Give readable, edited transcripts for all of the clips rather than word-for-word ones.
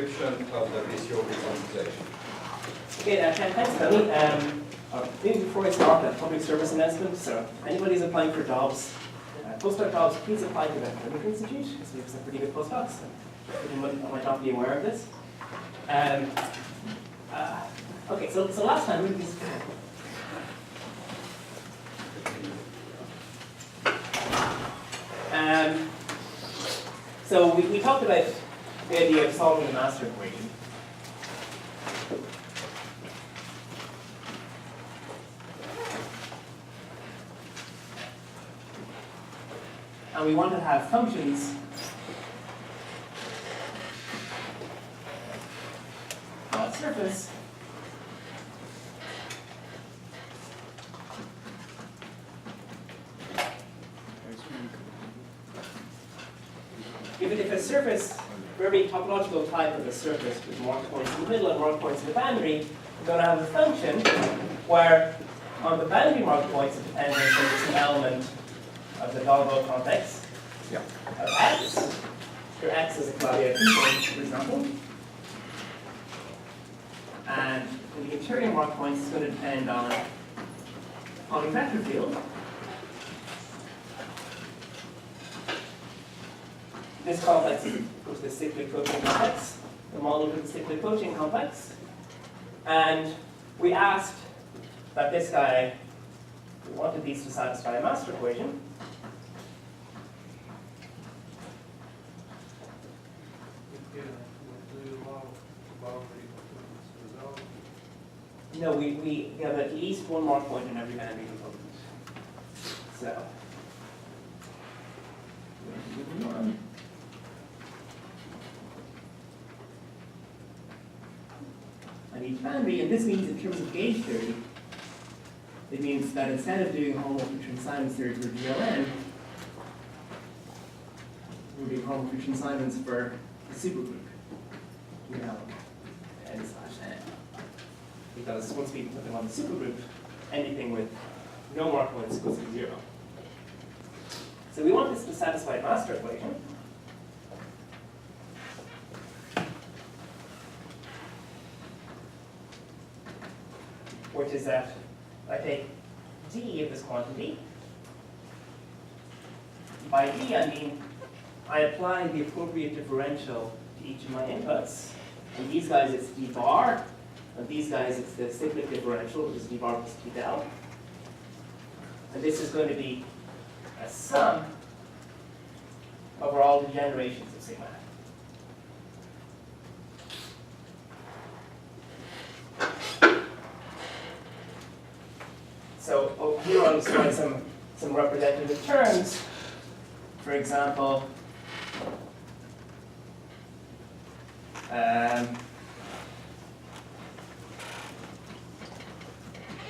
description of the BCOV quantization. Okay, thanks, Tony. Maybe before I start, a public service announcement. So, if anybody's applying for jobs, postdoc jobs, please apply to the Academic Institute, because we have some pretty good postdocs. You might not be aware of this. Okay, so last time we just so we talked about the idea of solving the master equation. And we want to have functions on surface if a surface, for every topological type of a surface with mark points in the middle and mark points in the boundary, we're going to have a function where on the boundary mark points it depends on some element of the Dolbeau complex of x. Your x is a Claudia component, for example. And in the interior mark points, it's going to depend on Pauling vector field. This complex is, of course, the cyclic coaching complex, the model for the cyclic coaching complex. And we asked that this guy, we wanted these to satisfy a master equation. No, we have at least one mark point in every boundary component. So, and each boundary, and this means in terms of gauge theory, it means that instead of doing homofriction Simons theory for GLN, we're doing homofriction Simons for the supergroup, N/N. Because once we put them on the supergroup, anything with no mark points goes to 0. So we want this to satisfy a master equation. Which is that I take d of this quantity. By d, I mean I apply the appropriate differential to each of my inputs. And these guys, it's d bar. And these guys, it's the cyclic differential, which is d bar plus t del. And this is going to be a sum over all the generations of sigma. So here I'll just write some representative terms. For example,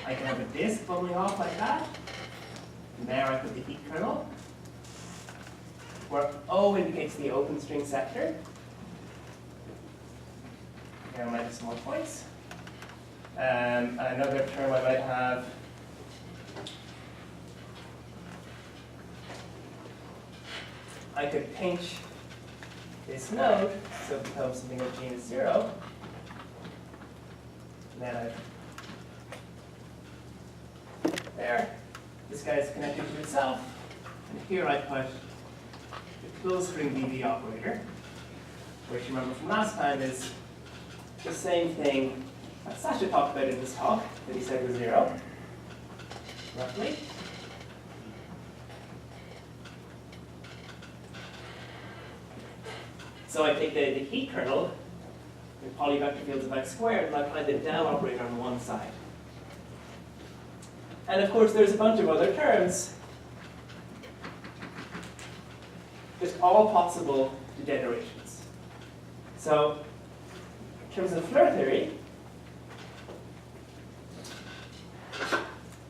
I can have a disk bubbling off like that. And there I put the heat kernel, where O indicates the open string sector. Here I might have some more points. Another term I might have I could pinch this node so it becomes something of genus 0. And then there, this guy is connected to itself. And here I put the closed string BV operator, which you remember from last time is the same thing that Sasha talked about in this talk that he said was 0, roughly. So I take the heat kernel, the Pauli vector fields of x squared, and I apply the del operator on one side. And of course, there's a bunch of other terms, just all possible degenerations. So, in terms of Floer theory,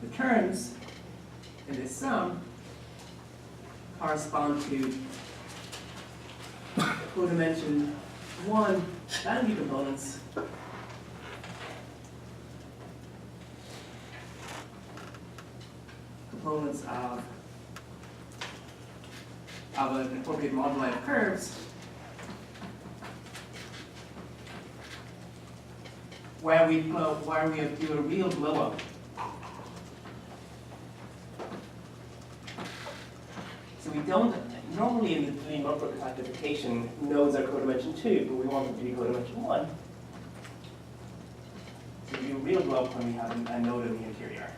the terms in this sum correspond to codimension 1 boundary components of an appropriate moduli of curves where we do a real blow up. So we don't, normally in the doing upward classification, nodes are codimension 2, but we want them to be codimension 1. So we do a real blow up when we have a node in the interior.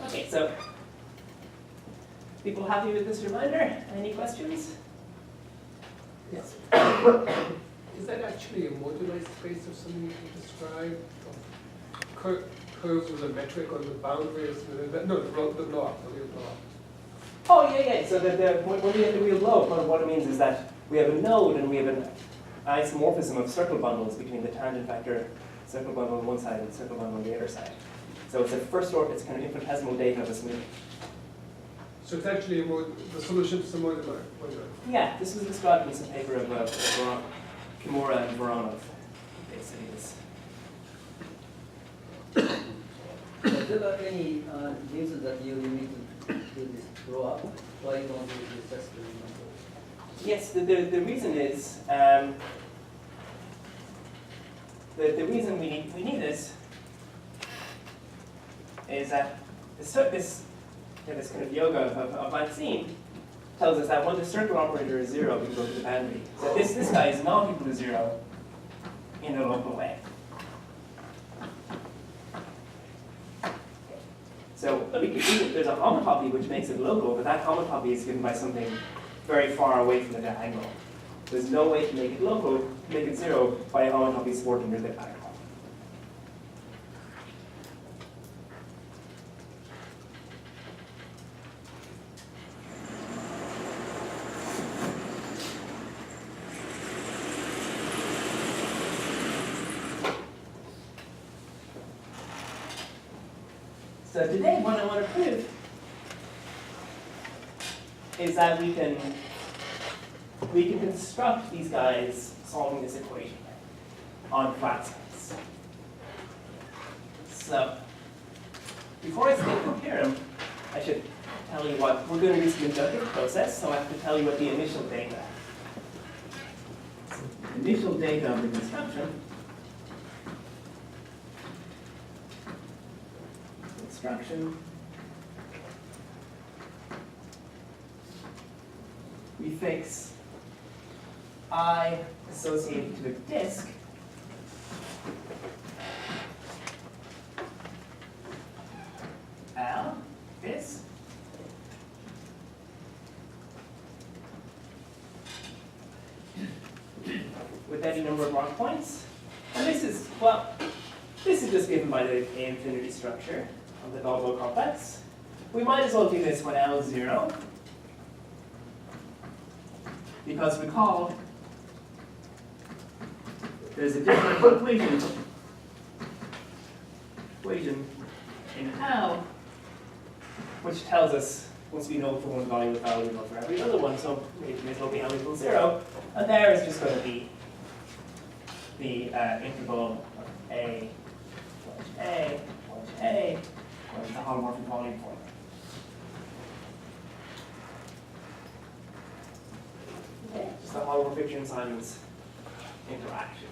Okay, so people happy with this reminder? Any questions? Yes. Is that actually a modularized space or something you can describe? Curves with a metric on the boundaries? No, the real blow up. Oh, yeah. So when we have the real blow up, what it means is that we have a node and we have an isomorphism of circle bundles between the tangent vector circle bundle on one side and the circle bundle on the other side. So it's a first order, it's kind of infinitesimal data of a smooth. So it's actually the solution to some modular. Yeah, this was described in some paper of Kimura and Voronov. Basically, Is there any reason that you need to do this blow up? Why you don't do this experiment? yes, the reason is the reason we need this is that this kind of yoga of Maxine tells us that when the circle operator is 0, we go to the boundary. So this guy is not equal to 0 in a local way. So there's a homotopy which makes it local, but that homotopy is given by something very far away from the diagonal. There's no way to make it local, make it 0 by a homotopy stored under the diagonal. So today, what I want to prove is that we can construct these guys solving this equation on flat space. So before I state the theorem, I should tell you what we're going to do some inductive process. So I have to tell you what the initial data. Initial data of the construction. We fix I associated to a disk L, this, with any number of mark points. And this is just given by the A-infinity structure of the Dolbeau complex. We might as well do this when L is 0. Because recall, there's a different equation in L, which tells us, once we know for one value of L, we know for every other one, so maybe this will be L equals 0. And there is just going to be the interval of A, where's the holomorphic volume point. Okay, just the holomorphic Chern-Simons interaction.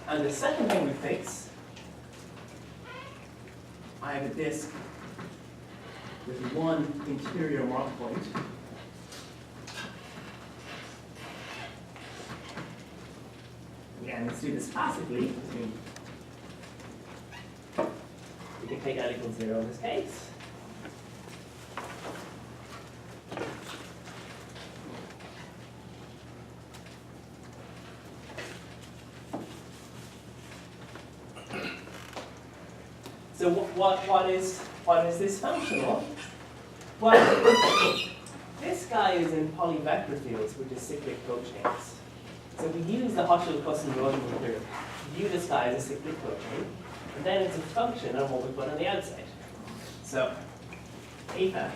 And the second thing we fix, I have a disk with one interior mark point. Again, let's do this classically. We can take L equals 0 in this case. So what is this functional? Well, this guy is in polyvector fields, which is cyclic cochains. So we use the Hochschild custom logical theorem to view this guy as a cyclic cochain, and then it's a function of what we put on the outside. So eta,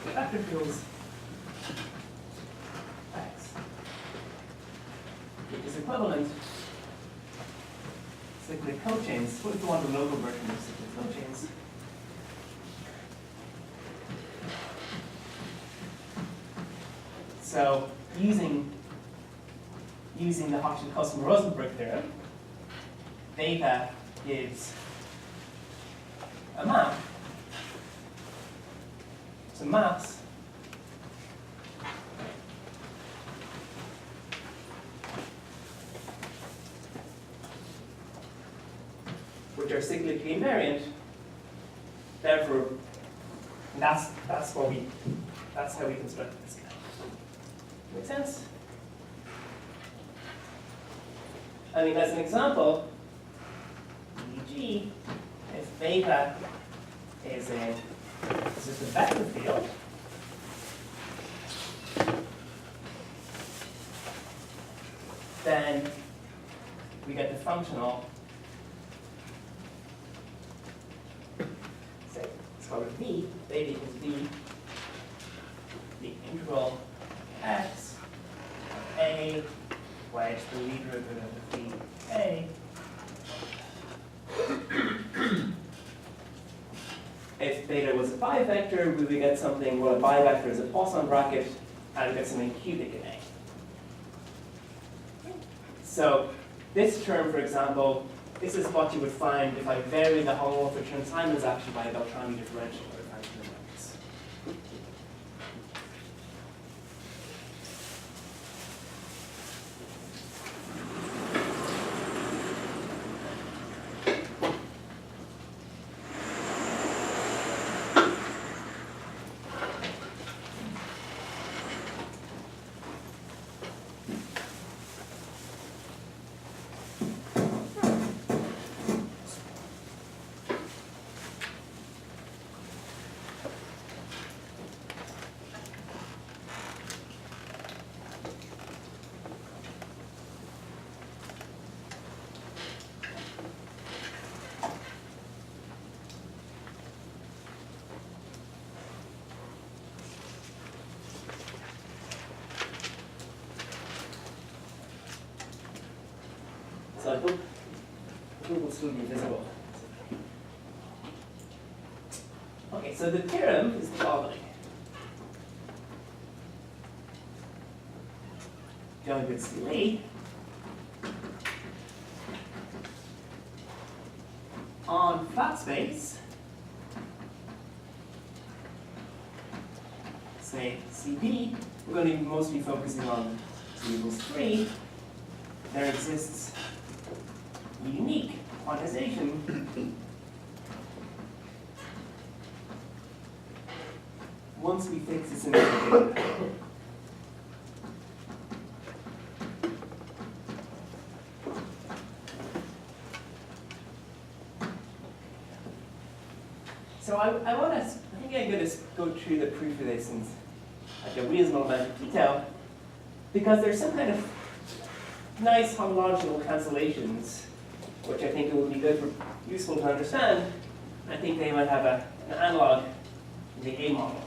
the vector fields x, which is equivalent cyclic cochains. What if you want the local version of cyclic cochains? So using the Hodgson-Rosenberg theorem, beta gives a map. So maps which are cyclically invariant. Therefore, that's how we construct this guy. Make sense? I mean, as an example, e.g., if beta is just a vector field, then we get the functional, say, let's call it v, beta equals v, the integral x of a wedge the lead derivative of v a. If beta was a bivector, we would get something, well, a bivector is a Poisson bracket, and we get something cubic in A. So this term, for example, this is what you would find if I vary the homomorphic term Simon's action by a Beltrami differential or Beltrami matrix. So I hope it will still be visible. Okay, so the theorem is the following. Going with C on flat space, say CB, we're going to be mostly focusing on C equals 3. There exists unique quantization once we fix this in the data. So I think I'm going to go through the proof of this in like a reasonable amount of detail, because there's some kind of nice homological cancellations which I think it would be useful to understand. I think they might have an analog in the A model.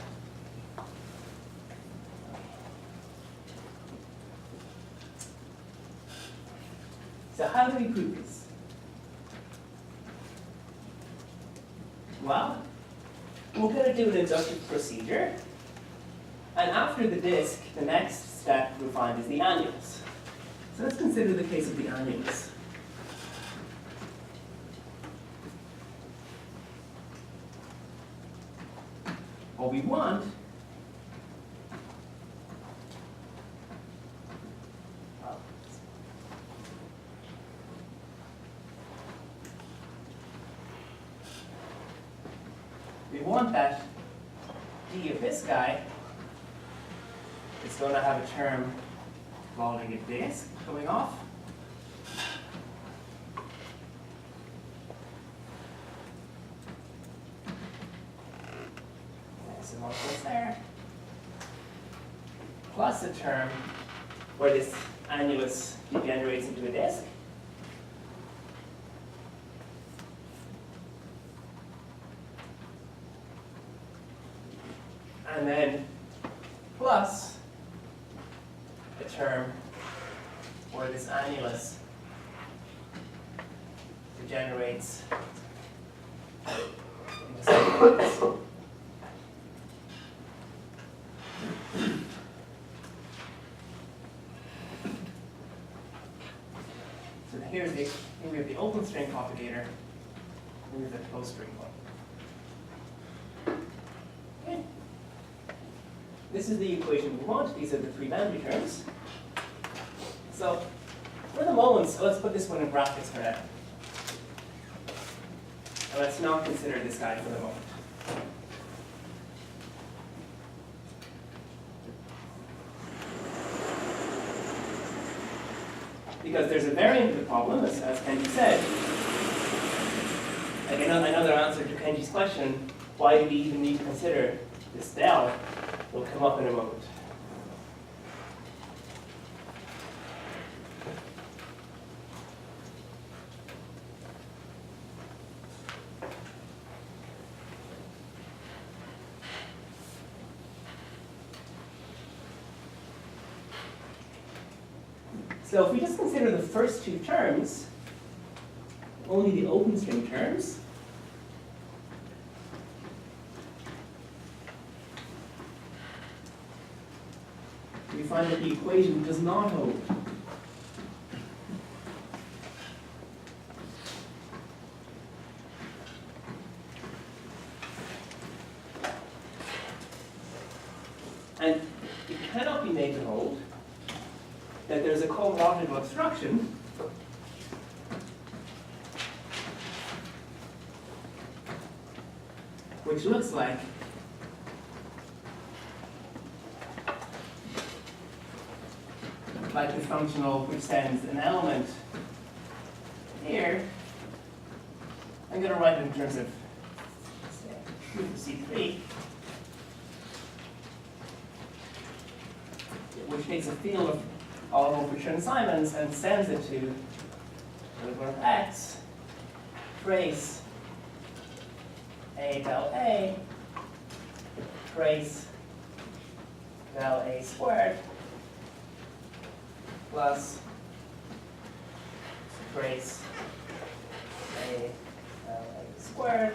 So how do we prove this? Well, we're going to do an inductive procedure, and after the disk, the next step we'll find is the annulus. So let's consider the case of the annulus. What we want that d of this guy is going to have a term involving a disk going off. Some more goes there. Plus a term where this annulus degenerates into a disk. And then plus a term where this annulus degenerates into something else. with a closed string one. Okay. This is the equation we want. These are the three boundary terms. So for the moment, so let's put this one in brackets for now. And let's not consider this guy for the moment. Because there's a variant of the problem, as Kenji said. Like another answer to Kenji's question, why do we even need to consider this del, will come up in a moment. So if we just consider the first two terms, only the open string terms, we find that the equation does not hold. And it cannot be made to hold that there's a cohortative obstruction which looks like the functional which sends an element here. I'm going to write it in terms of C3, which takes a field of all over Chern-Simons and sends it to the X, trace A del A, trace del A squared, plus trace A del A squared,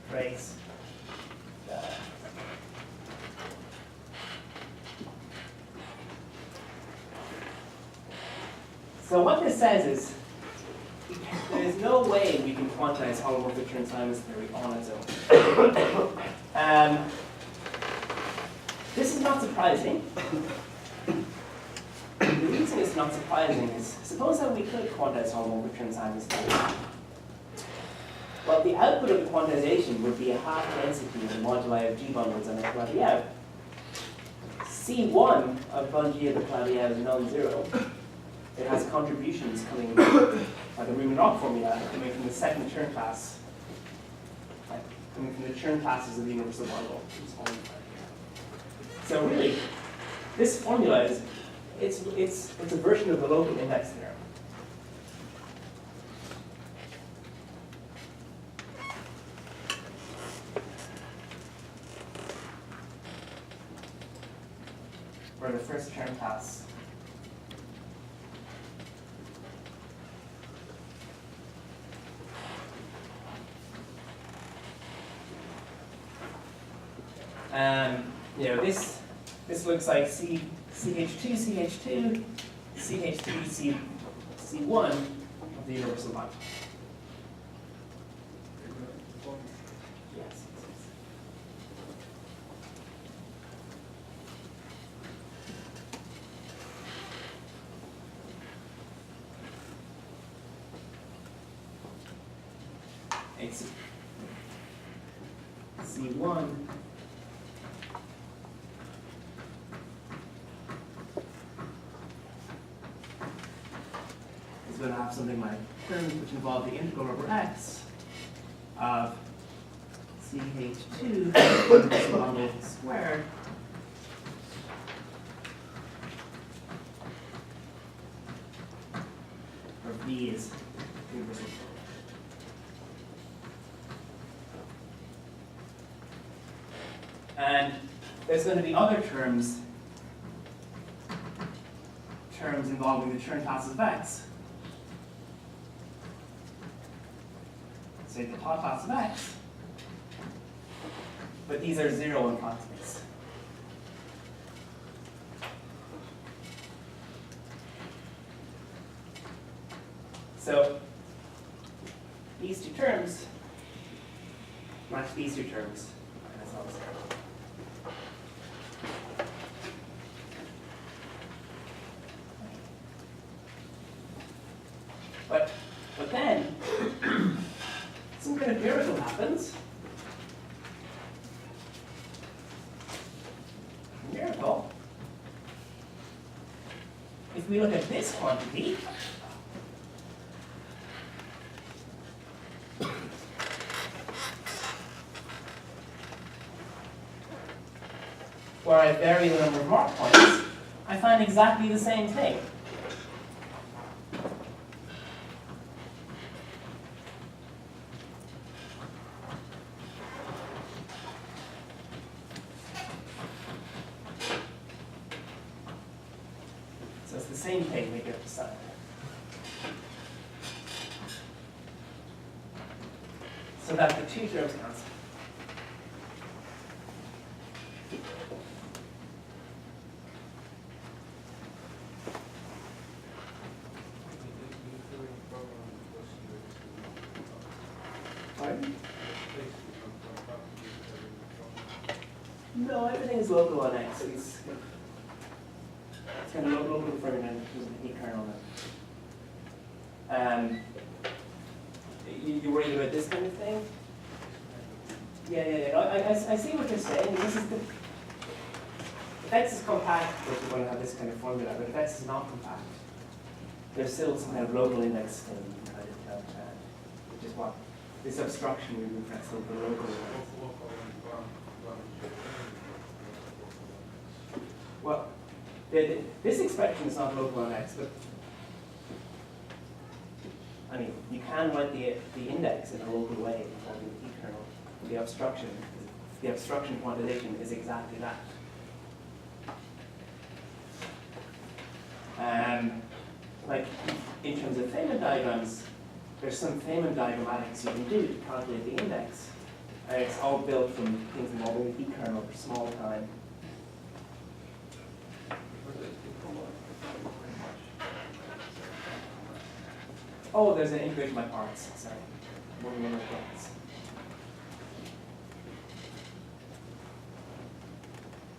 trace del. So what this says is, there is no way we can quantize holomorphic Chern-Simons theory on its own. This is not surprising. The reason it's not surprising is, suppose that we could quantize holomorphic Chern-Simons theory. Well, the output of the quantization would be a half density of the moduli of G bundles on a Clavier. C1 of Bun G of the Clavier is non-zero. It has contributions coming by the Riemann-Roch formula, coming from the second Chern class, coming from the Chern classes of the universal bundle. So really, this formula is it's a version of the local index theorem. For the first Chern class. This looks like CH2, CH2, CH3, C1 of the universal bundle. Yes. It's C1 is going to have something like terms which involve the integral over x of CH2 universal bundle squared where V is universal. And there's going to be other terms involving the Chern classes of x. Say the Todd class of x. But these are zero in Plot space. So the these two terms match these two terms. And that's not the same. But then, some kind of miracle happens. Miracle. If we look at this quantity, where I vary the number of mark points, I find exactly the same thing. So it's the same thing we get to sign. So that the two terms cancel. Pardon? No, everything is local on X. It's kind of local for an heat kernel. You worried about this kind of thing? Yeah. I see what you're saying. This is if X is compact, but you're going to have this kind of formula. But if X is not compact, there's still some kind of local index thing you can kind of tell, which is what this obstruction we reference over local index. Well, this expression is not local on X, but I mean, you can write the index in a local way for the heat kernel. The obstruction quantization is exactly that. Like in terms of Feynman diagrams, there's some Feynman diagrammatics you can do to calculate the index. It's all built from things involving the heat kernel for small time. Oh, there's an integration by parts. Sorry, one of parts.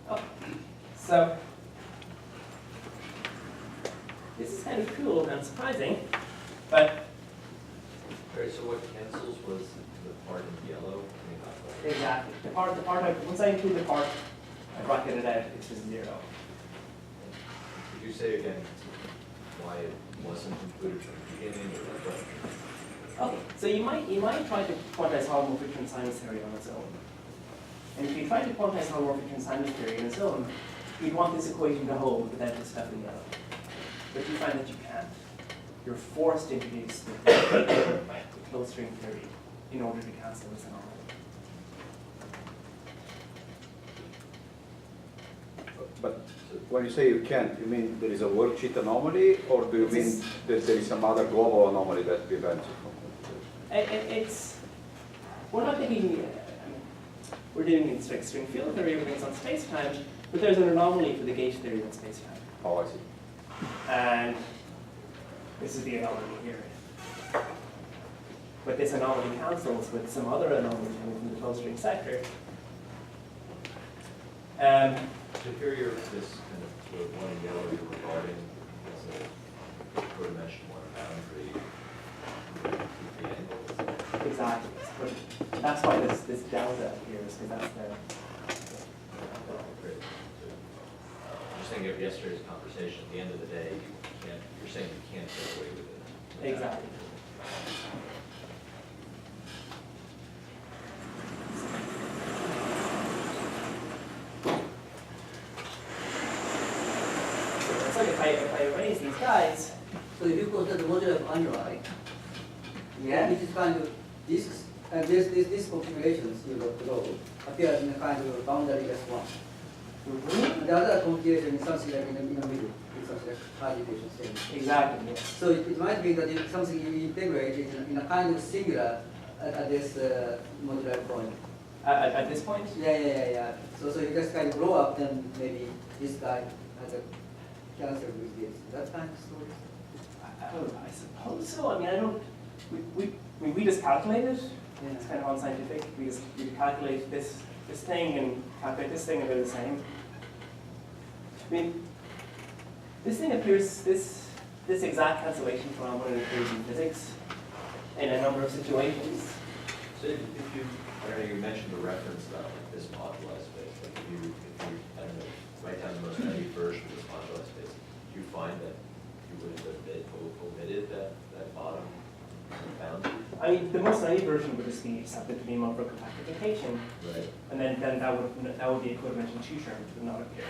Oh, so this is kind of cool and surprising, but Alright, so what cancels was the part in yellow? exactly the part once I include the part, I bracket it out. It's just 0. Could you say again why it wasn't included from the beginning or what? Okay, so you might try to quantize holomorphic sinus theory on its own. And if you try to quantize holomorphic sinus theory on its own, you'd want this equation to hold without the stuff in yellow. But you find that you can't. You're forced to introduce the closed string theory in order to cancel this anomaly. But when you say you can't, you mean there is a worksheet anomaly, or do you mean that there is some other global anomaly that prevents it from computation? We're not thinking, we're doing in strict string field theory, everything's on space-time, but there's an anomaly for the gauge theory on space-time. Oh, I see. And this is the anomaly here. But this anomaly cancels with some other anomaly coming from the closed string sector. So here you're this kind of the one in yellow you're regarding as a four-dimensional one boundary the angles. Exactly. But that's why this delta here is because that's the. Great. I'm just thinking of yesterday's conversation. At the end of the day, you're saying you can't get away with it. Exactly. So if I erase these guys, So if you consider the module of underline, yeah, it is kind of this, and this configurations you draw appears in a kind of boundary S1. And the other configuration is something like in the middle. It's something like high diffusion thing. exactly. Yes. So it might be that it's something you integrate in a kind of singular at this modular point. At this point, Yeah. So you just kind of blow up, then maybe this guy has a cancer with this. That kind of story. I suppose so. I mean, I don't. I mean, we just calculate it. Yeah. It's kind of unscientific. We calculate this thing and calculate this thing, and they're the same. I mean, this thing appears, this exact cancellation phenomenon appears in physics in a number of situations. So if you, I don't know, you mentioned the reference about like this moduli space, like if you, I don't know, write down the most naive version of this moduli space, do you find that you would have omitted that bottom boundary? I mean, the most naive version would just be accepted to be for compactification, Right. and then that would be a codimension 2 term, which would not appear.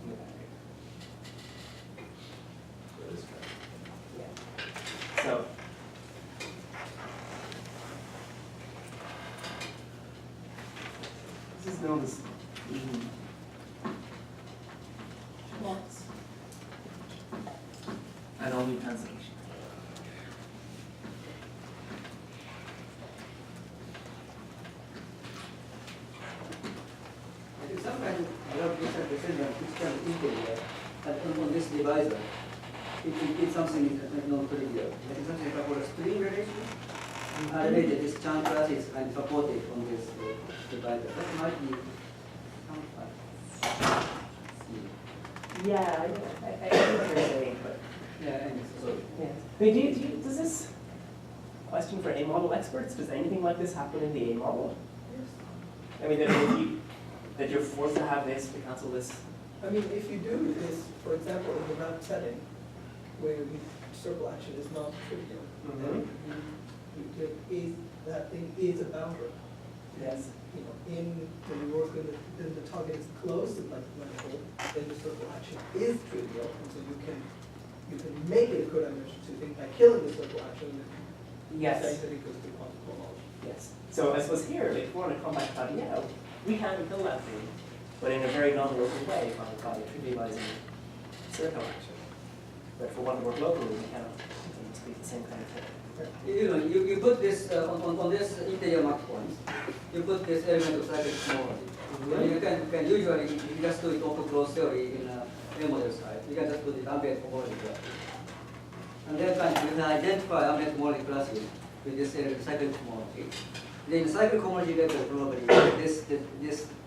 in the boundary. So it is kind of. Yeah. So. This is known as lots and only cancellation. I think some kind of graphical descendant which can integrate on this divisor. It's something non-trivial. I think something called a string relation. Related, this chunk class is kind of supported on this divisor. That might be some part. Yeah, I think what you're saying, but Yeah, and so. yeah. Wait, does this question for A model experts? Does anything like this happen in the A model? Yes. I mean, that you're forced to have this to cancel this. I mean, if you do this, for example, in the map setting, where the circle action is not trivial, then that thing is a boundary. Yes. You know, when you work with the target is close to the manifold, then the circle action is trivial, and so you can make it a codimension to thing by killing the circle action and Yes. saying that it goes to quantum cohomology. Yes. So I suppose here, if we want to come back to that, we can kill that thing, but in a very non-local way by trivializing circle action. But for one to work locally, we cannot speak the same kind of thing. You put this on this integer mark points. You put this element of cyclic homology. And you can usually, if you just do it open closed theory in a model side, you can just put it ambient homology class. And then you can identify ambient homology classes with this cyclic homology. Then the cyclic homology level probably this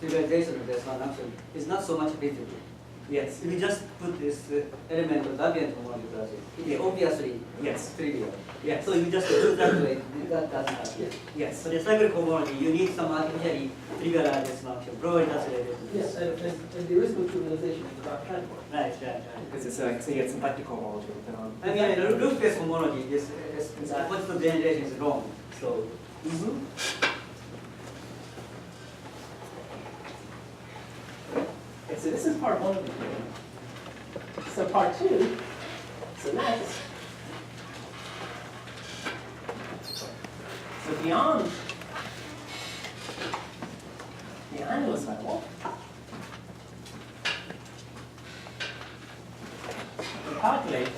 trivialization of this one action is not so much visible. Yes. If you just put this element of ambient homology classes, it is obviously Yes. trivial. Yes. So you just do that way, that doesn't happen. Yes. So the cyclic homology, you need some artificially trivialized this function, probably that's related to Yes, this. and there is no trivialization in the back category. Right. Because it's like, so you get some practical homology with it on. I mean, loop-based homology is what's the generation is wrong. So Okay, so this is part one of the theorem. So part two, so next, so beyond the annulus level, we calculate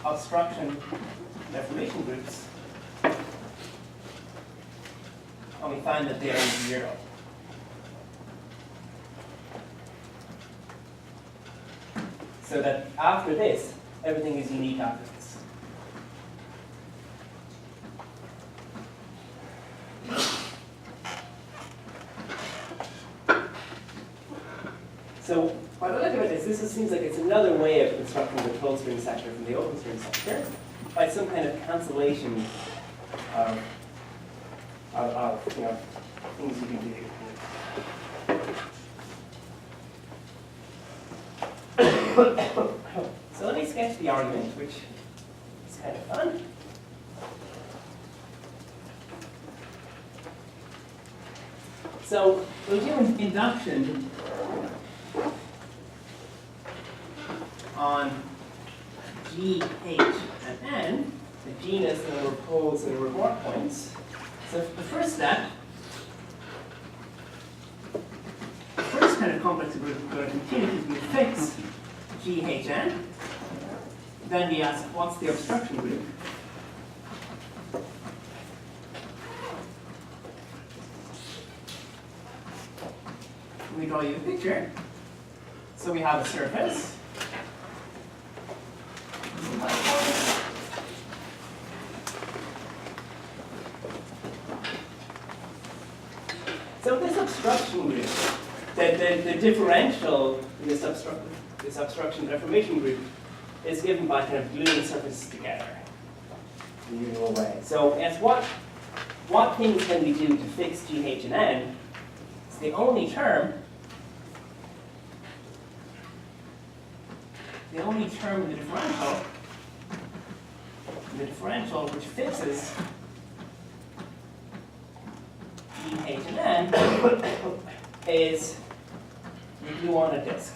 obstruction deformation groups, and we find that they are zero. So that after this, everything is unique after this. So by the look of it, this seems like it's another way of constructing the closed string sector from the open string sector by some kind of cancellation of things you can do. So let me sketch the argument, which is kind of fun. So we'll do an induction on G, H, and N, the genus and the poles and the report points. So the first step, the first kind of complex we're going to continue is we fix G, H, N. Then we ask, what's the obstruction group? We draw you a picture. So we have a surface. So this obstruction group, the differential in this obstruction deformation group is given by kind of gluing surfaces together in the usual way. So as what things can we do to fix GH and N? It's the only term in the differential which fixes GH and N is you glue on a disk.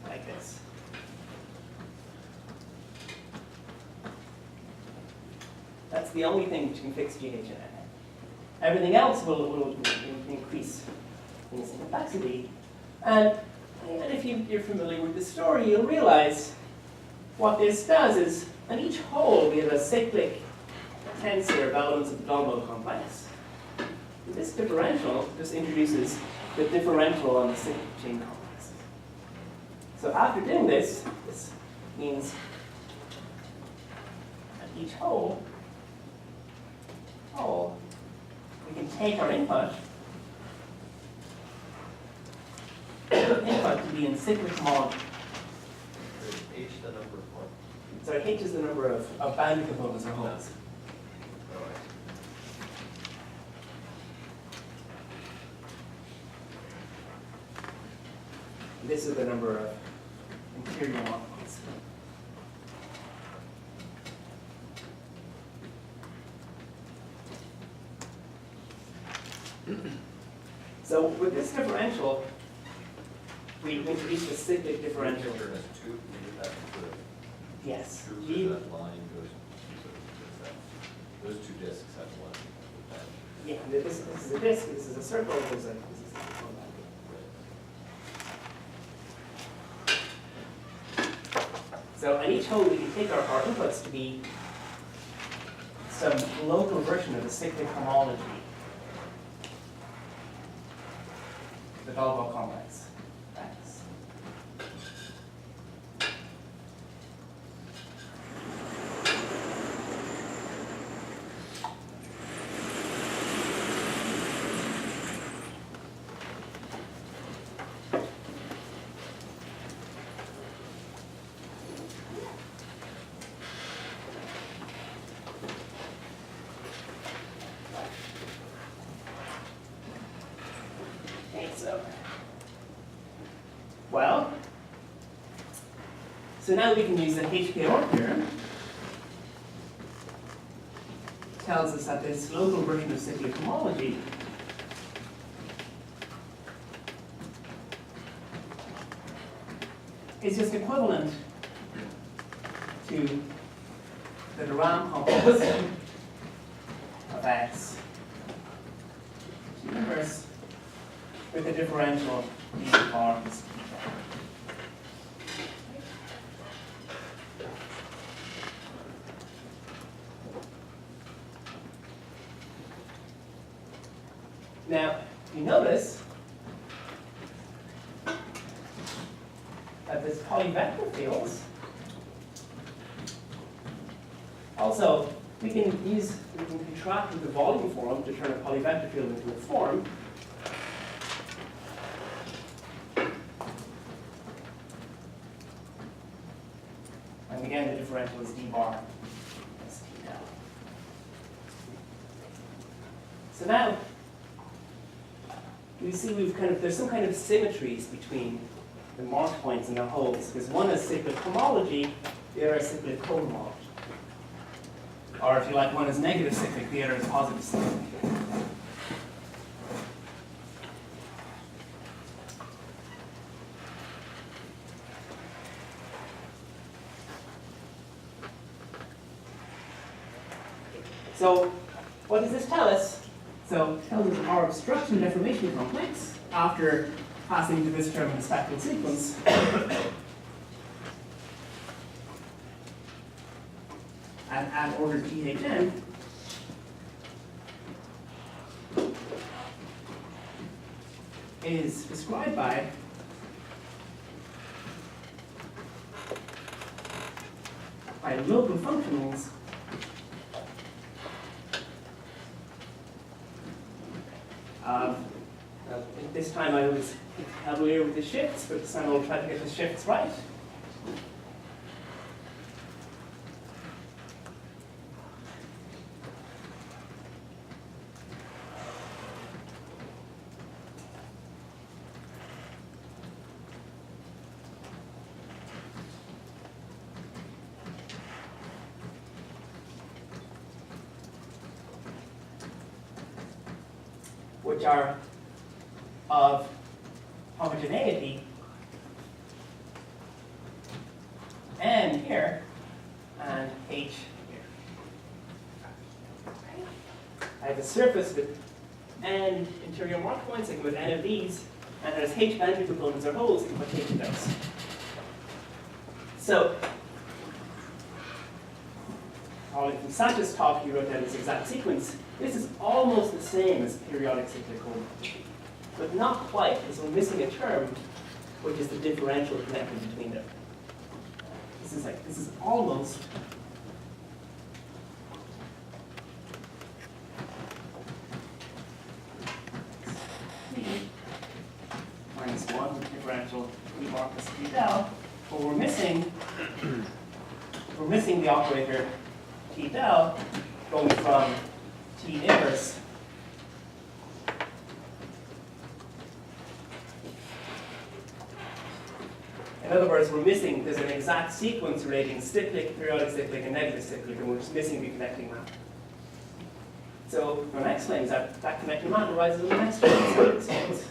Like this. That's the only thing which can fix GH and N. Everything else will increase in its capacity. And if you're familiar with the story, you'll realize what this does is, on each hole we have a cyclic tensor of elements of the Dolbeault complex. This differential just introduces the differential on the cyclic chain complex. So after doing this, this means at each hole, we can take our input to be in cyclic homology. H the number of what? Sorry, H is the number of boundary components or holes. This is the number of interior molecules. So with this differential, we introduce the cyclic differential. Turn as two, you get that to the Yes. two, G, that line goes, so it's that, those two discs have one. yeah, this is a disk, this is a circle, this is a circle. So on each hole, we can take our inputs to be some local version of the cyclic homology, the Dolbeault complex. Thanks. So now we can use the HKR theorem. Tells us that this local version of cyclic homology is just equivalent to the Durand complex of X inverse with the differential d forms. Now, you notice that this polyvector fields also we can contract with the volume form to turn a polyvector field into a form. And again, the differential is d bar plus t del. So now you see there's some kind of symmetries between the mark points and the holes, because one is cyclic homology, the other is cyclic cohomology. Or if you like, one is negative cyclic, the other is positive cyclic. So what does this tell us? So it tells us our obstruction deformation complex, after passing to this term in the spectral sequence, at order GHN, is described by local functionals this time I was cavalier with the shifts, but this time I'll try to get the shifts right. Which are of homogeneity N here and H here. I have a surface with N interior mark points, I can put N of these, and there's H boundary components or holes, I can put H of those. So, Ollie from Satch's talk, he wrote down this exact sequence. This is almost the same as periodic cyclic homology, but not quite, because we're missing a term, which is the differential connected between them. This is almost minus 1 differential E bar plus T del, but we're missing the operator T del going from T inverse in other words, we're missing, there's an exact sequence relating cyclic, periodic cyclic, and negative cyclic, and we're just missing the connecting map. So my next claim is that that connecting map arises in the next sequence.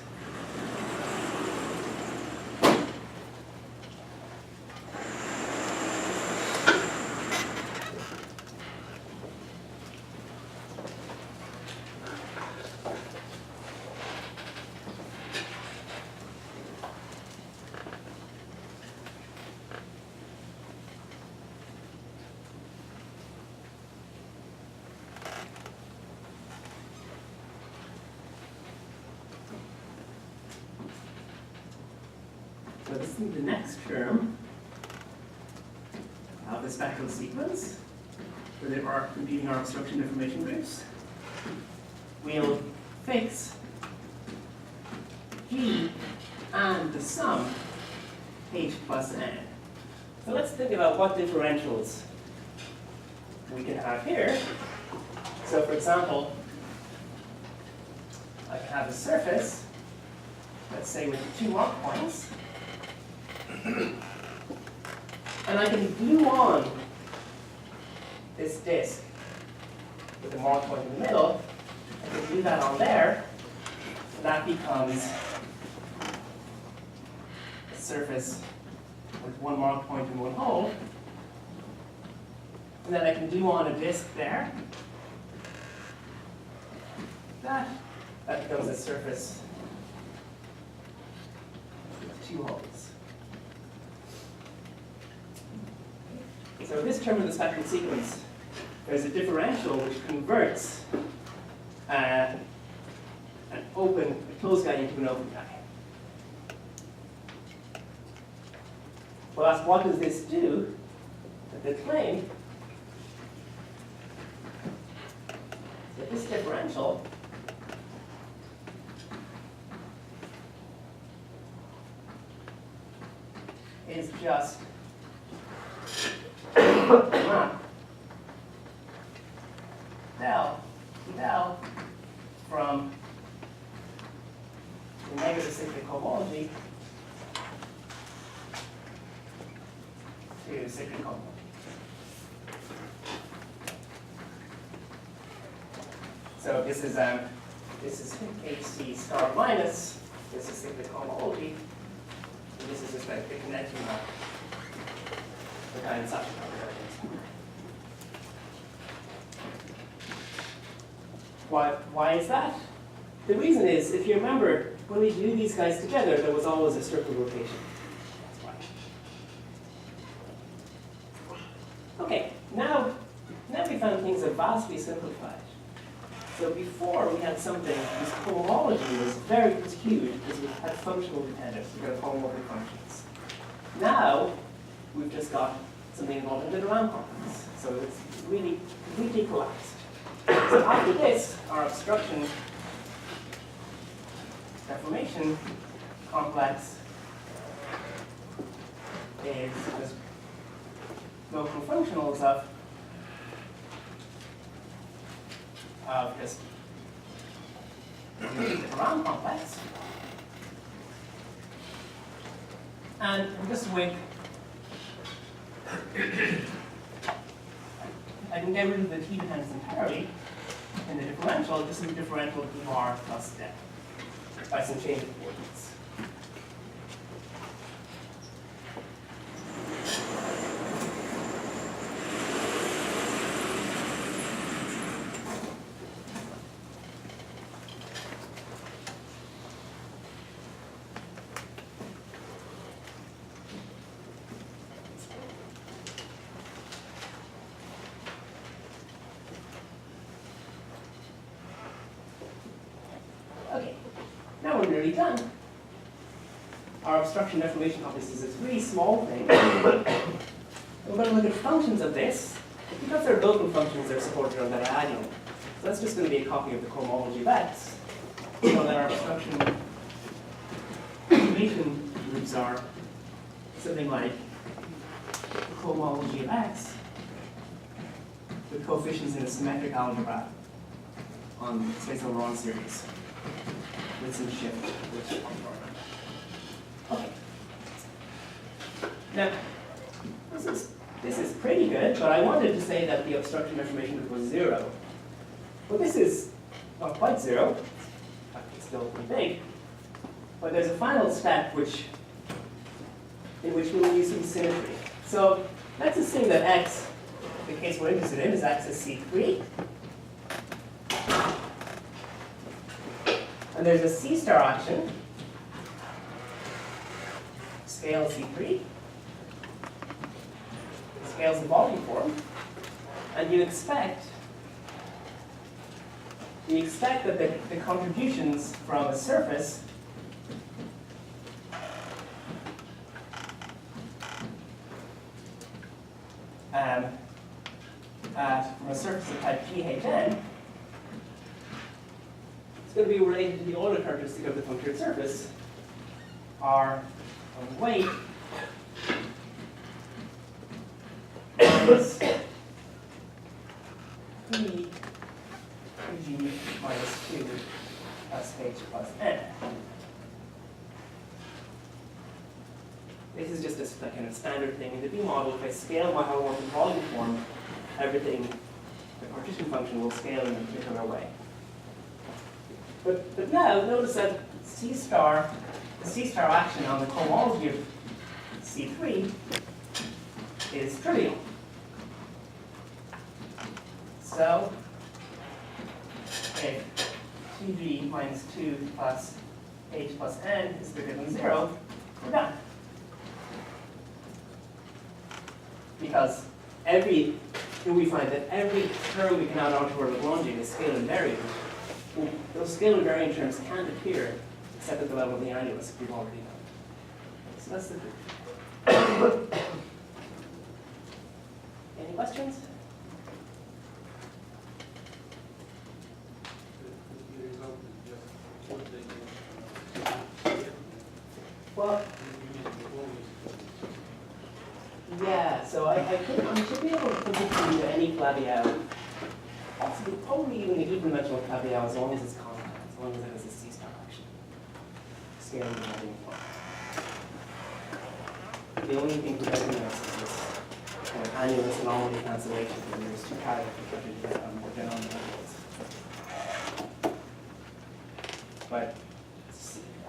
So this is the next term of the spectral sequence, where there are computing our obstruction information groups. We'll fix G and the sum H plus N. So let's think about what differentials we can have here. So for example, I can have a surface, let's say with 2 mark points, and I can glue on this disk with a mark point in the middle. I can glue that on there, and that becomes a surface with 1 mark point and 1 hole. And then I can glue on a disk there. That becomes a surface with 2 holes. So this term of the spectral sequence, there's a differential which converts a closed guy into an open guy. Well, ask, what does this do? The claim that this differential is just del from the negative cyclic homology to cyclic homology. So this is HC star minus, this is cyclic homology, and this is just like the connecting map. The kind of such Why is that? The reason is, if you remember, when we glue these guys together, there was always a circle rotation. That's why. Okay, now we found things are vastly simplified. So before we had something, this homology was huge because we had functional dependence, we got homomorphic functions. Now we've just got something involved in the around complex. So it's really completely collapsed. So after this, our obstruction deformation complex is just local functionals of just the round complex. And just with, I can get rid of the t dependence entirely in the differential, just in the differential d bar plus depth by some change of coordinates. Okay, now we're nearly done. Our obstruction deformation complex is this really small thing. We're going to look at functions of this. Because they're local functions, they're supported on that diagonal. So that's just going to be a copy of the cohomology of X. So that our obstruction deformation groups are something like the cohomology of X with coefficients in a symmetric algebra on space over on series with some shift, which okay. Now, this is pretty good, but I wanted to say that the obstruction deformation group was 0. Well, this is not quite 0. It's still pretty big. But there's a final step in which we'll use some symmetry. So let's assume that X, the case we're interested in, is X is C3. And there's a C star action, scale C3, scales the volume form, and you expect that the contributions from a surface from a surface of type GHN is going to be related to the Euler characteristic of the punctured surface, R on weight minus P G minus 2 plus H plus N. This is just a kind of standard thing in the B model. If I scale my homomorphic volume form, everything, the partition function will scale in a particular way. But now, notice that the C star action on the cohomology of C3 is trivial. So, if Tg minus 2 plus H plus N is bigger than 0, we're done. Because we find that every term we can add onto our Lagrangian is scale invariant. Well, those scale invariant terms can't appear except at the level of the annulus, we've already done. So that's the proof. Any questions? Well, yeah, so I should be able to put it to any Flabiau. Possibly, probably even an even-dimensional Flabiau as long as it's compact, as long as it has a C-star action. Scaling the volume form. The only thing preventing us is this kind of annulus anomaly cancellation, and there's two characters that we get on more general levels. But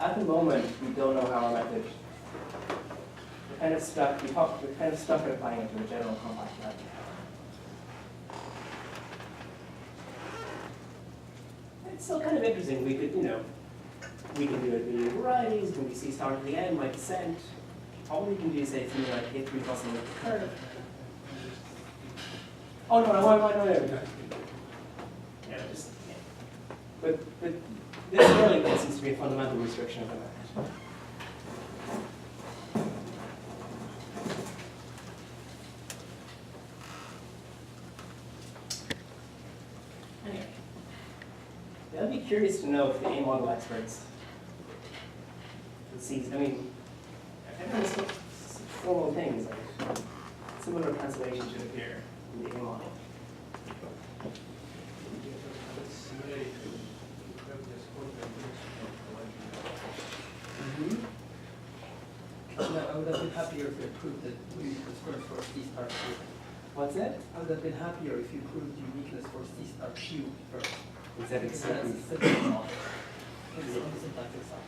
at the moment, we don't know how our method. We're kind of stuck at applying it to a general compact method. It's still kind of interesting. We could, we can do it in varieties. When we see star to the end, my descent. All we can do is say something like K3 plus a little curve. Oh no, no. Yeah, just yeah. But this really seems to be a fundamental restriction of the method. Anyway, I'd be curious to know if the A model experts I mean, everyone's formal things, like similar cancellation should appear in the A model. I would have been happier if you proved that uniqueness first for C star Q. What's that? I would have been happier if you proved uniqueness for C star Q first. Instead of Because that's a C3. simple model. It's on the syntactic side.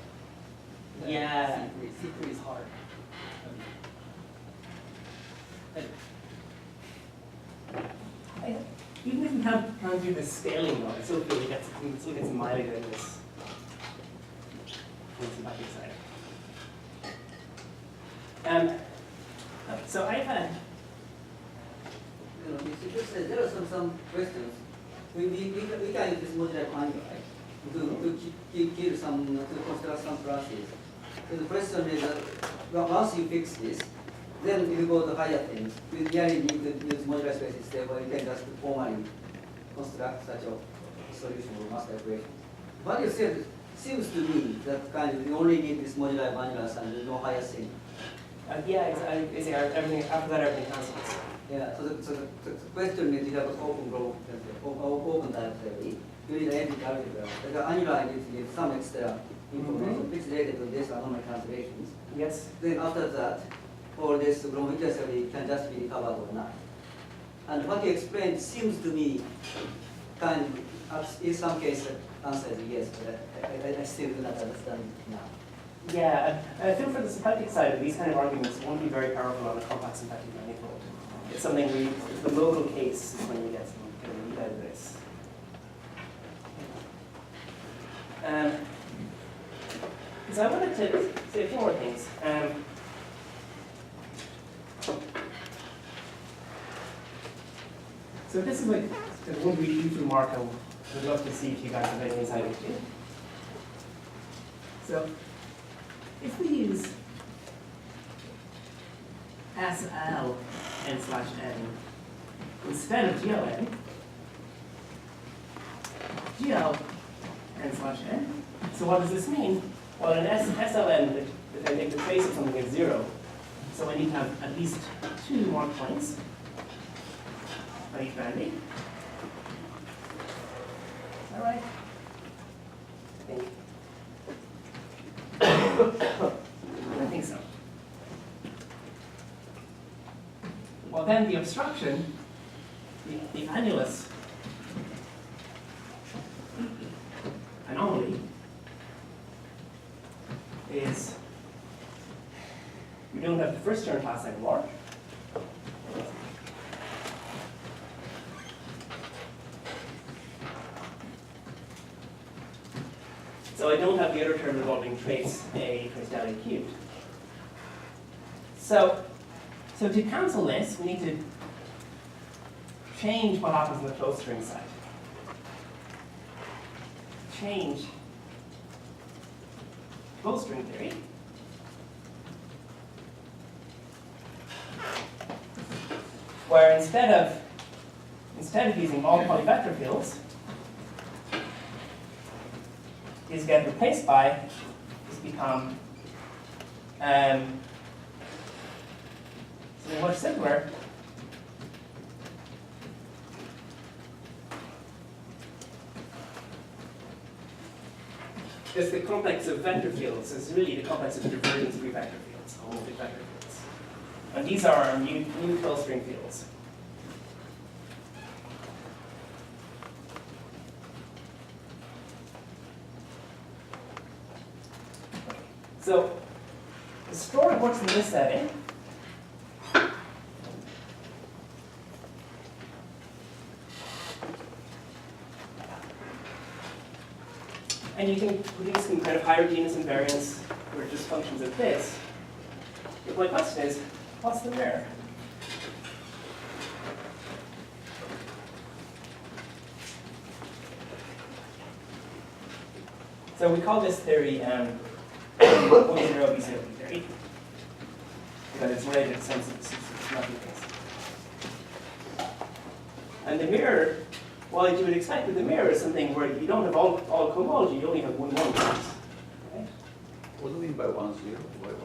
Then Yeah. C3 is hard. Anyway. Even if we can't do the scaling though, I still feel we still get some mileage out of this. On the syntactic side. So I've had, There are some questions. We can use this modular quantifier to kill some, to construct some classes. So the question is that once you fix this, then if you go to higher things, you really need to use modular spaces, therefore you can just formally construct such a solution for master equation. What you said seems to me that kind of you only need this modular vanillas and there's no higher thing. everything, after that everything cancels. Yeah, so the question is you have an open group, open type theory. You need anything algebra. Like the annular needs some extra information which related to this anomaly calculations. Yes? Then after that, all this geometric theory can just be recovered or not. And what you explained seems to me kind of, in some cases, answer is yes, but I still do not understand it now. Yeah, I feel for the symplectic side of these kind of arguments won't be very powerful on a complex symplectic manifold. It's something it's the local case is when you get some kind of lead out of this. So I wanted to say a few more things. So this is like one really useful mark I would love to see if you guys have any insight into. So if we use SL n/n instead of GLN, GL n/n. So what does this mean? Well, in SLN, if I take the trace of something as 0, so I need to have at least 2 more points on each boundary. Is that right? I think so. Well, then the obstruction, the annulus anomaly is we don't have the first term class anymore. So I don't have the other term involving trace A, trace delta cubed. So to cancel this, we need to change what happens on the closed string side. Change closed string theory. Where instead of using all polyvector fields, these get replaced by, these become something much simpler. Just the complex of vector fields is really the complex of divergence-free vector fields, homomorphic vector fields. And these are our new closed string fields. So the story works in this setting. And you can produce some kind of higher genus invariants or just functions of this. But my question is, what's the mirror? So we call this theory 1-0 BCOV theory, because it's related to some systematic things. And the mirror, well, you would expect that the mirror is something where you don't have all cohomology, you only have 1-1 terms. Right? What do you mean by 1, 0? Why 1,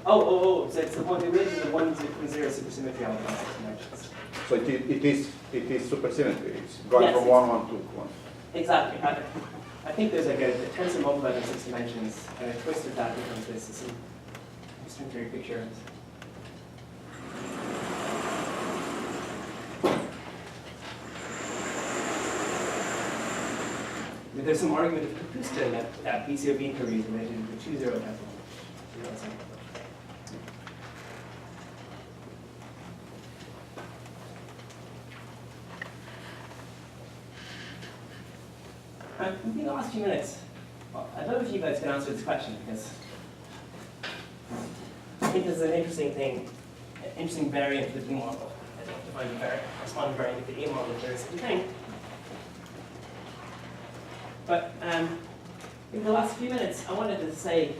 0? So it's the one, the rate of the 1, 0 supersymmetry on the complex dimensions. So it is supersymmetry. It's going Yes, from 1, 1 to 1. Exactly. I think there's like a tensor multiplied in 6 dimensions, and I twisted that becomes this. It's an extremely picture. There's some argument of Costello that BCOV theory is related to the 2-0 tensor. In the last few minutes, I'd love if you guys can answer this question, because I think this is an interesting thing, an interesting variant of the D model. I don't define the variant, corresponding variant of the A model if there is such a thing. But in the last few minutes, I wanted to say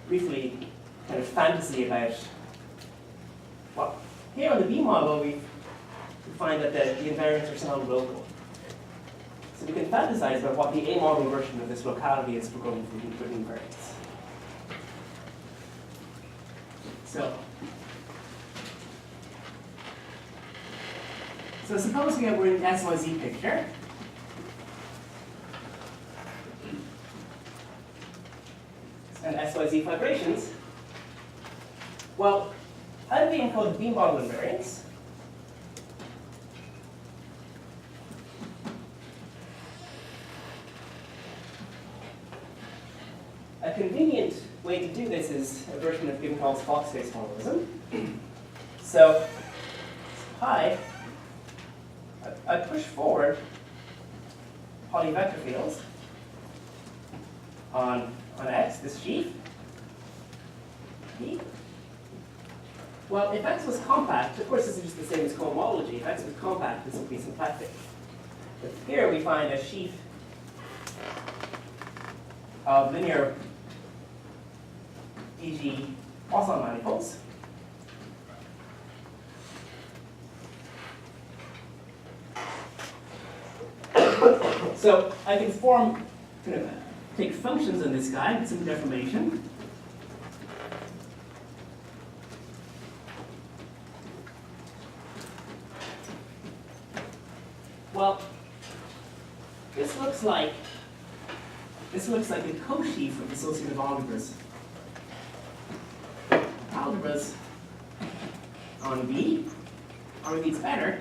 briefly kind of fantasy about, well, here on the B model, we find that the invariants are somehow local. So we can fantasize about what the A model version of this locality is for going from good invariants. So suppose we're in SYZ picture. And SYZ vibrations. Well, how do we encode the B model invariants? A convenient way to do this is a version of Gibbon-Hall's Fock space formalism. So, I push forward Pauli vector fields on X, this sheaf. P. Well, if X was compact, of course this is just the same as cohomology. If X was compact, this would be symplectic. But here we find a sheaf of linear e.g. Poisson manifolds. So I can form, take functions in this guy with some deformation. Well, this looks like a co-sheaf of associative algebras. Algebras on B, or maybe it's better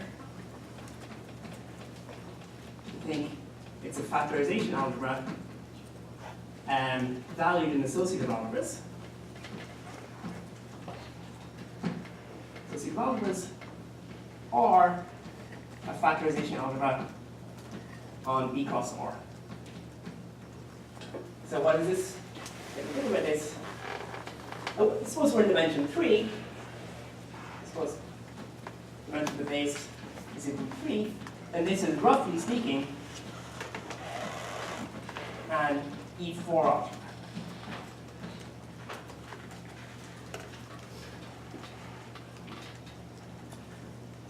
to think it's a factorization algebra valued in associative algebras. Associative algebras or a factorization algebra on B cross R. So what is this? If you think about this, suppose we're in dimension 3. Suppose dimension of the base is equal to 3, and this is roughly speaking an E4 algebra.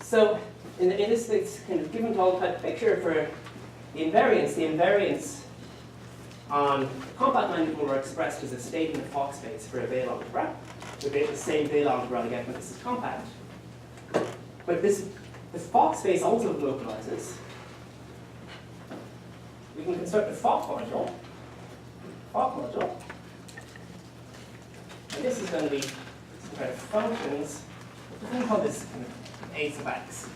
So in this kind of Gibbon-Hall type picture for the invariants on compact manifold are expressed as a state in the Fock space for a Veil algebra. We get the same Veil algebra again when this is compact. But this Fock space also localizes. We can construct a Fock module. And this is going to be some kind of functions. We're going to call this kind of A sub x.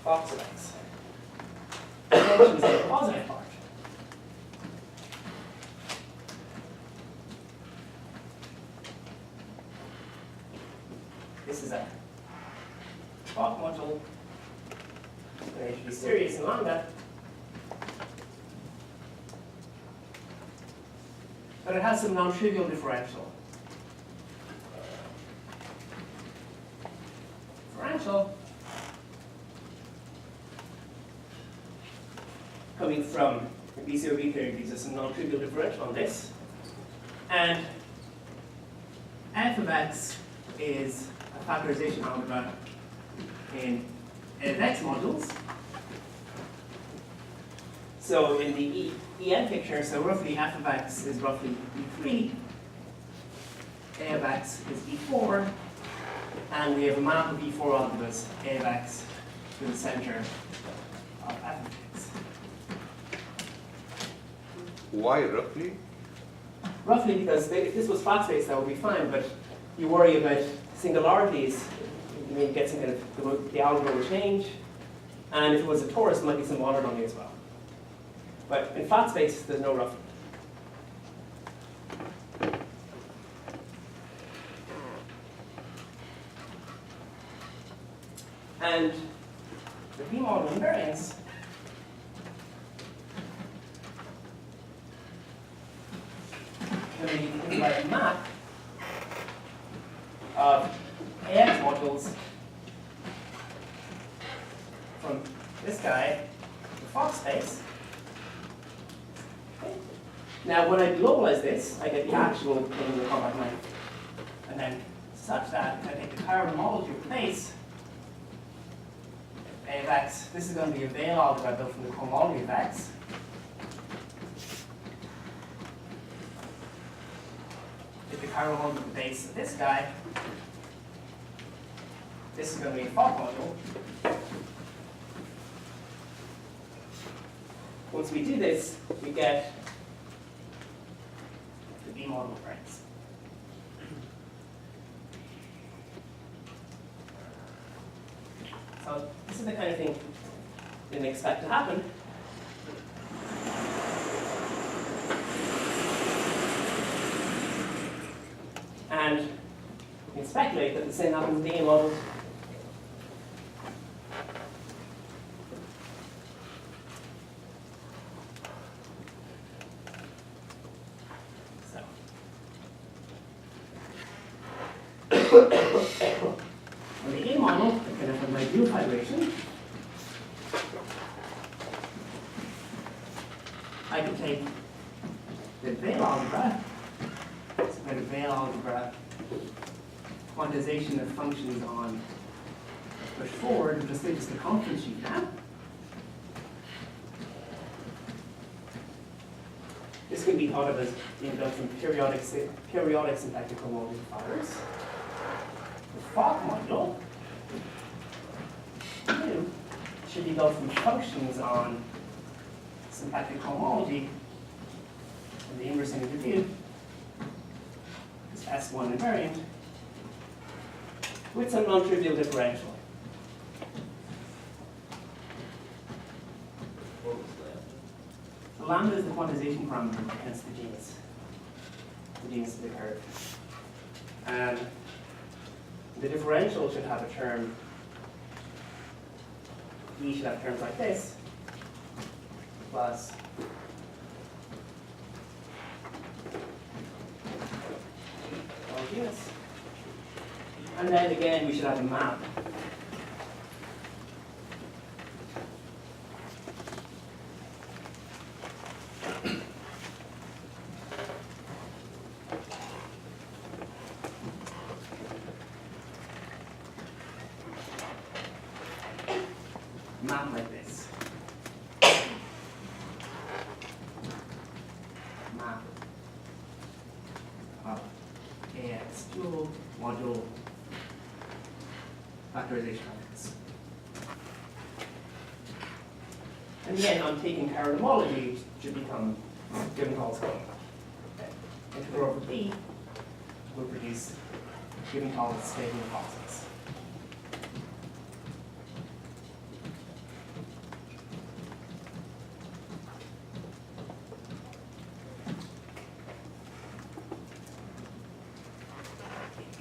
Fock sub x. Functions in the positive part. This is a Fock module. It should be serious in lambda. But it has some non-trivial differential. Coming from the BCOV theory gives us some non-trivial differential on this. And f of x is a factorization algebra in f of x modules. So in the EN picture, so roughly f of x is roughly E3, a of x is E4, and we have a map of E4 onto this, a of x to the center of f of x. Why roughly? Roughly because if this was flat space, that would be fine, but you worry about singularities. You may get some kind of, the algebra will change, and if it was a torus, there might be some monodromy as well. But in flat space, there's no roughly. And the V-model invariance can be by a map of AX modules from this guy to Fox space. Okay. Now, when I globalize this, I get the actual thing in the compact line. And then, such that if I take the chiral homology of place, A of x, this is going to be a Veil algebra built from the cohomology of x. Take the chiral homology of the base of this guy. This is going to be a Fock module. Once we do this, we get the B model friends. So this is the kind of thing we didn't expect to happen. And we can speculate that the same happens in the A model. On the A model, I can have my view vibration. I can take the Veil algebra, so kind of Veil algebra quantization of functions on push forward, and just say just the conference sheet now. This can be thought of as being done from periodic symplectic homology fibers. The Fock module should be built from functions on symplectic homology, and the inverse interview is S1 invariant with some non-trivial differential. What was that? The lambda is the quantization parameter against the genus of the curve. And the differential should have a term, E should have terms like this, plus all genus. And then again, we should have a map. Map like this. Map of AX dual module factorization of this. And again, I'm taking chiral homology to become given calls going. Okay. Integral over B will produce given calls stable policies.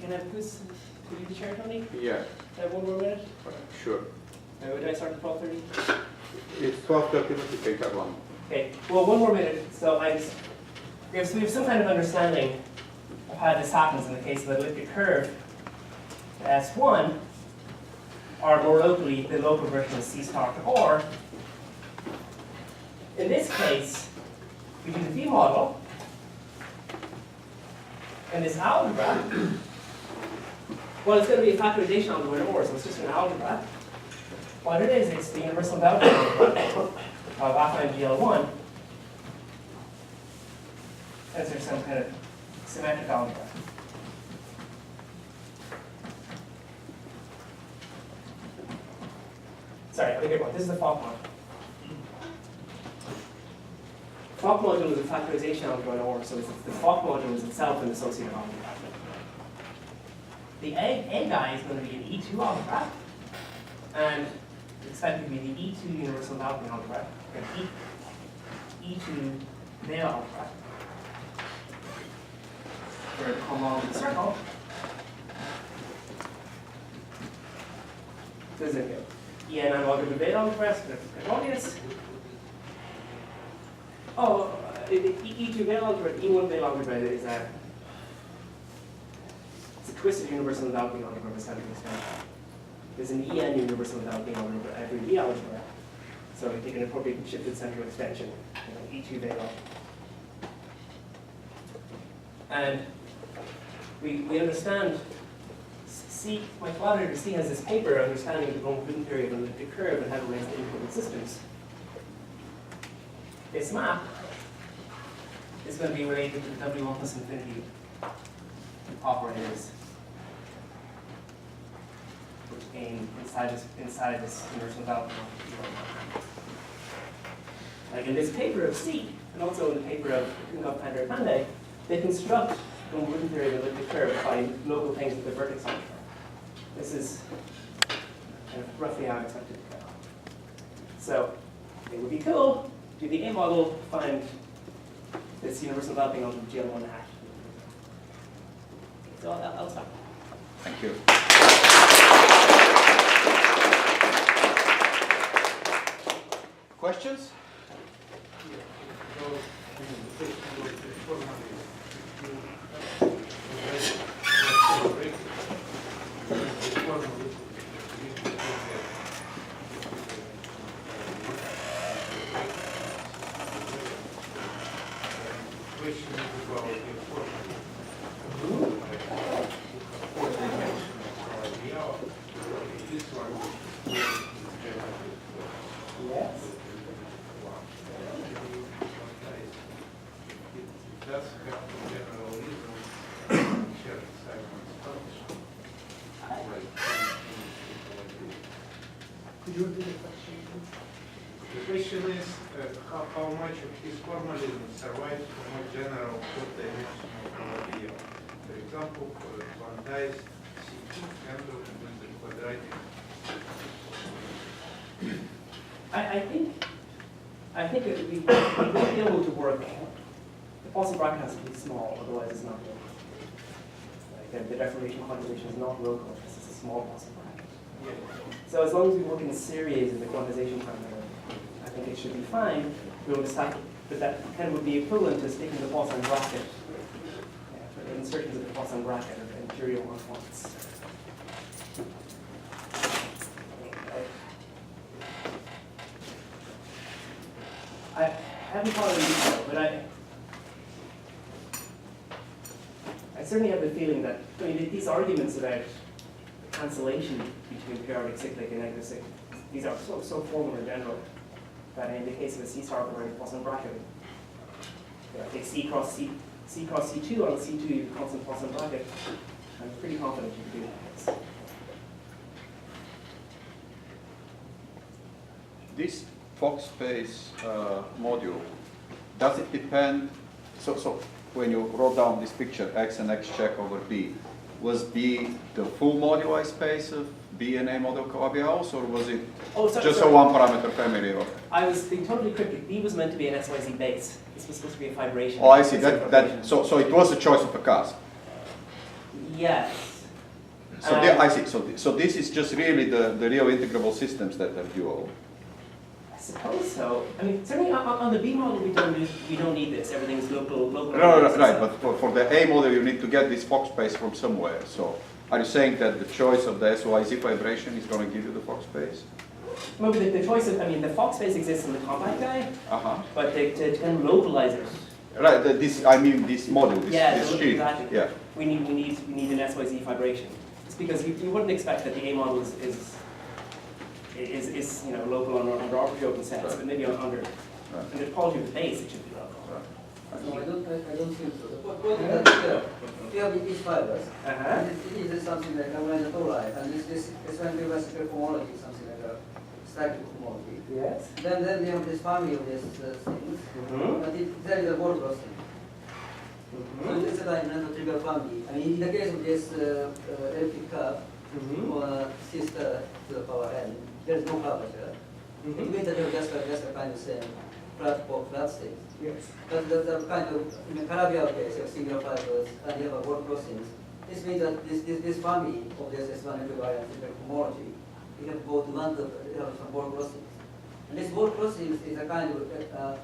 Can I please leave the chair, Tony? Yeah, One more minute? sure. Did I start at 12:30? It's 12:30, but you take that one. Okay, well, one more minute. So we have some kind of understanding of how this happens in the case of the elliptic curve. S1, or more locally, the local version of C star to or. In this case, we do the V model. And this algebra, well, it's going to be a factorization algebra in OR, so it's just an algebra. What it is, it's the universal boundary algebra of affine GL1, as there's some kind of symmetric algebra. Sorry, let me get one. This is the Fock module. Fock module is a factorization algebra in OR, so it's the Fock module is itself an associative algebra. The A guy is going to be an E2 algebra, and it's expected to be the E2 universal developing algebra, and E2 Veil algebra. For a homology circle. So this is it. EN algebra Veil algebra, so they're obvious. Oh, E2 Veil algebra, E1 Veil algebra is a twisted universal developing algebra of a standard expansion. There's an EN universal developing algebra every V algebra. So we take an appropriate shifted central extension, E2 Veil. And we understand C, my collaborator C has this paper understanding the Bloom theory of an elliptic curve and how to raise the equivalent systems. This map is going to be related to the W1 plus infinity operators, which aim inside this universal development. Like in this paper of C, and also in the paper of Pande, they construct the Bloom theory of the elliptic curve by local things with the vertex on the curve. This is kind of roughly how I expect it to go. So it would be cool to do the A model, find this universal developing algebra GL1 hat. So I'll stop. Thank you. Questions? Could you repeat the question? The question is how much of his formalism survives from a general four-dimensional probability. For example, for the quantized C2 handled with the quadratic. I think that we won't be able to work. The Poisson bracket has to be small, otherwise it's not local. Like the deformation quantization is not local because it's a small Poisson bracket. So as long as we work in series in the quantization parameter, I think it should be fine. We'll just have to, but that kind of would be equivalent to sticking the Poisson bracket for the insertions of the Poisson bracket of imperial on points. I haven't thought of it before, but I certainly have the feeling that these arguments about cancellation between periodic cyclic and negative cyclic, these are so formal in general that in the case of a C-star covariant Poisson bracket, take C cross C2 on C2 constant Poisson bracket, I'm pretty confident you can do that. This Fock space module, does it depend, so when you wrote down this picture, X and X check over B, was B the full moduli space of B and A model coabials, or was it just a one parameter family? Or? I was being totally cryptic. B was meant to be an SYZ base. This was supposed to be a fibration. Oh, I see. So it was a choice of a cast. Yes. So I see. So this is just really the real integrable systems that are dual. I suppose so. I mean, certainly on the B model, we don't need this. Everything's local. Right. But for the A model, you need to get this Fock space from somewhere. So are you saying that the choice of the SYZ vibration is going to give you the Fock space? No, the choice of, the Fock space exists in the compact guy, but to kind of localize it. Right. This model, this sheet. Exactly. Yeah. We need an SYZ vibration. It's because you wouldn't expect that the A model is is local under arbitrary open sets, Right. but maybe under the topology of the base it should be local. No, I don't think so. The point is that you have each fibers. Uh-huh. It is something like a tolai, and this when we was homology, something like a static homology. Yes. Then you have this family of these things, but there is a word crossing. So it's a kind of trivial family. I mean, in the case of this elliptic curve, or sister to the power n, there is no curvature. It means that you have just a kind of same flat state. Yes. But the kind of, in the Calabial case, you have singular fibers and you have word crossings. This means that this family of this S1 equivariant homology, you have both one, you have some word crossings. And this word crossings is a kind of,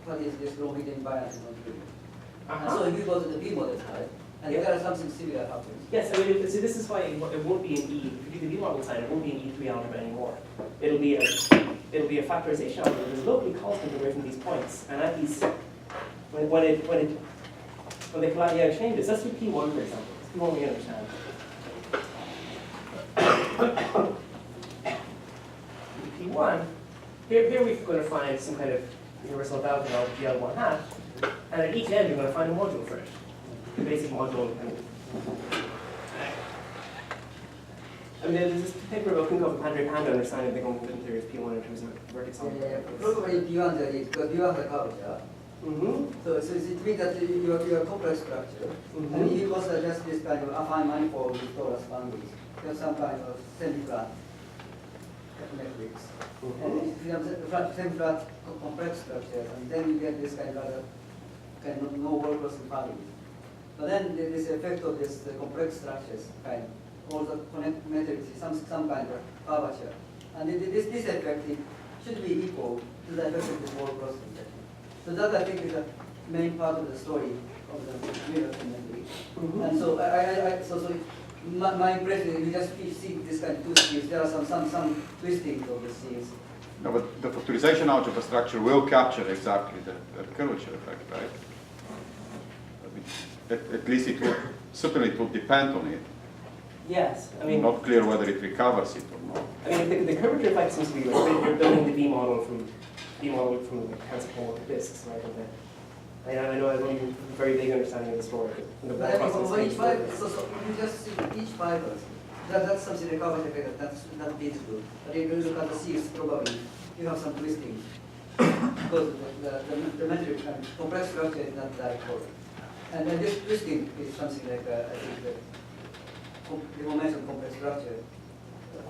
what is this Rohit invariance on tree. And so if you go to the B model side, and there is something similar happens. Yes, I mean, so this is why it won't be in E. If you do the B model side, it won't be in E3 algebra anymore. It'll be a factorization algebra that is locally constant away from these points. And at these, when the Calabi changes, let's do P1 for example. P1 we understand. P1, here we're going to find some kind of universal value of GL1 hat, and at each end you're going to find a module for it. The basic module. I mean, there's this paper about Kunkov and Andre Panda understanding the Goldman theory of P1 in terms of vertex on. Probably P1 there is, because P1 the curvature. So it means that you have a complex structure. And if you consider just this kind of affine manifold with torus boundaries, you have some kind of semi-flat matrix. And if you have semi-flat complex structures, and then you get this kind of no word crossing families. But then this effect of this complex structures, kind of, all the connect matrix is some kind of curvature. And this effect should be equal to the effect of the word crossing. So that I think is the main part of the story of the mirror symmetry. And so my impression is you just see this kind of two schemes. There are some twisting of the schemes. No, but the factorization algebra structure will capture exactly the curvature effect, right? I mean, at least it will, certainly it will depend on it. Yes, I mean. Not clear whether it recovers it or not. I mean, the curvature effect seems to be like you're building the B model from the concept of disks, right? And I know I don't even have a very big understanding of the story. But I mean, for each fiber, so you just see each fiber. That's something the curvature effect that's not visible. But if you look at the C's, probably you have some twisting because the metric and complex structure is not that important. And then this twisting is something like I think the momentum complex structure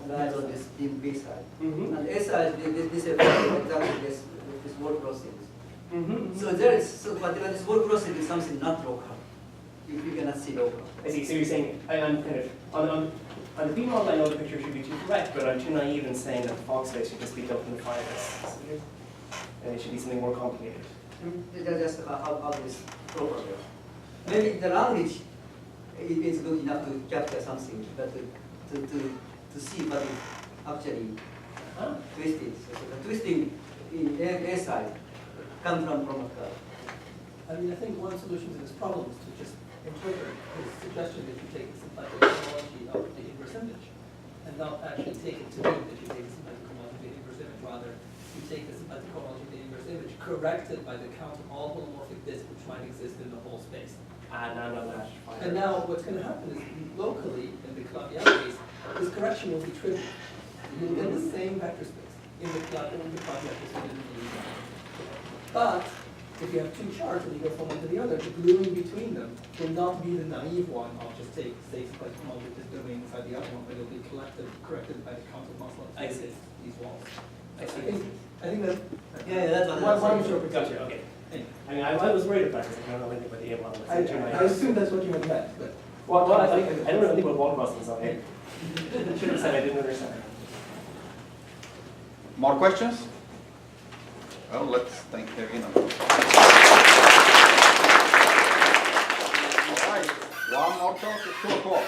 lies on this B side. And A side, this effect is exactly this word crossings. So there is, but this word crossing is something not local. You cannot see local. I see. So you're saying I'm kind of on the B model. I know the picture should be too correct, but I'm too naive in saying that the fog space should just be built in the fibers, and it should be something more complicated. That's just how this program. Maybe the language is good enough to capture something, but to see what is actually twisted. So the twisting in A side comes from a curve. I mean, I think one solution to this problem is to just interpret his suggestion that you take the symplectic homology of the inverse image, and not actually take it to mean that you take the symplectic homology of the inverse image. Rather, you take the symplectic homology of the inverse image corrected by the count of all holomorphic disks which might exist in the whole space. And now what's going to happen is locally, in the Calabi case, this correction will be trivial. You will get the same vector space in the Calabi case. But if you have two charts and you go from one to the other, the gluing between them will not be the naive one of just take, say, symplectic homology of this domain inside the other one, but it will be corrected by the count of muscle I see. these walls. I think that. Yeah, that's what One short gotcha. Okay. I mean, I was worried about this. I don't know anything about the A model. I assume that's what you had meant, but. Well, I don't know anything about wall crossings. Okay. Should have said I didn't understand. More questions? Well, let's thank Irina. All right, one more talk at 2 o'clock.